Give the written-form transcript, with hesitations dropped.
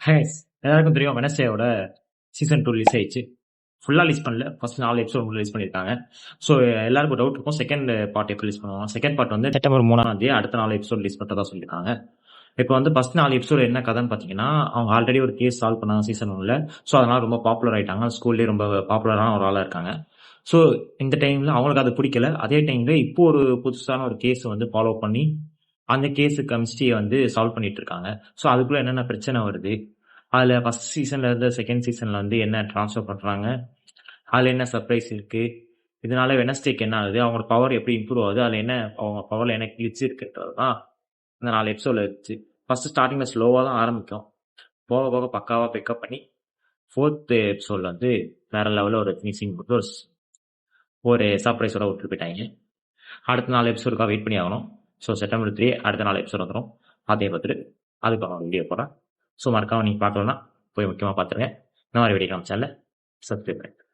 Has எல்லாருக்கும் தெரியும் வெனஸ்டேவோட season 2 release ஆயிடுச்சு. ஃபுல்லாக ரிலீஸ் பண்ணல, ஃபர்ஸ்ட் 4 எபிசோட் ரிலீஸ் பண்ணியிருக்காங்க. ஸோ எல்லாருக்கும் டவுட் இருக்கும், செகண்ட் பார்ட் எப்போ ரிலீஸ் பண்ணுவாங்க. செகண்ட் பார்ட் வந்து செப்டம்பர் 3 அடுத்த 4 எபிசோட் ரிலீஸ் பண்ணுறதா சொல்லியிருக்காங்க. இப்போ வந்து ஃபர்ஸ்ட் 4 எபிசோட் என்ன கதைன்னு பார்த்தீங்கன்னா, அவங்க ஆல்ரெடி ஒரு கேஸ் சால்வ் பண்ணாங்க சீசன் 1ல. ஸோ அதனால ரொம்ப பாப்புலர் ஆயிட்டாங்க, ஸ்கூல்லேயே ரொம்ப பாப்புலரான ஒரு ஆளாக இருக்காங்க. ஸோ இந்த டைமில் அவங்களுக்கு அது பிடிக்கல. அதே டைமில் இப்போ ஒரு புதுசான ஒரு கேஸ் வந்து ஃபாலோ பண்ணி அந்த கேஸுக்கு மிஸ்டியை வந்து சால்வ் பண்ணிட்டு இருக்காங்க. ஸோ அதுக்குள்ள என்னென்ன பிரச்சனை வருது, அதில் ஃபர்ஸ்ட் சீசன்ல இருந்து செகண்ட் சீசன்ல வந்து என்ன ட்ரான்ஸ்ஃபர் பண்ணுறாங்க, அதில் என்ன சர்ப்ரைஸ் இருக்கு, இதனால வெனஸ்டேக்கு என்ன ஆகுது, அவங்களோட பவர் எப்படி இம்ப்ரூவ் ஆகுது, அதில் என்ன அவங்க பவரில் என்ன கிழிச்சு இருக்குன்றது தான் இந்த 4 எபிசோடில் இருந்துச்சு. ஃபர்ஸ்ட் ஸ்டார்டிங்கில் ஸ்லோவாக தான் ஆரம்பிக்கும், போக போக பக்காவாக பிக்கப் பண்ணி 4th எபிசோடில் வந்து வேற லெவலில் ஒரு ஃபினிஷிங் போட்டு ஒரு சர்ப்ரைஸோட விட்டு போயிட்டாங்க. அடுத்த 4 எபிசோடுக்காக வெயிட் பண்ணி ஆகணும். ஸோ செப்டம்பர் 3 அடுத்த 4 எபிசோட் வந்துடும். அதே பார்த்துட்டு அதுக்கான வீடியோ போடுறேன். ஸோ மறக்காம நீங்கள் பார்க்கலன்னா போய் முக்கியமாக பார்த்துருங்க. இந்த மாதிரி வீடியோ நம்ம சேனலை சப்ஸ்கிரைப் பண்ணுங்க.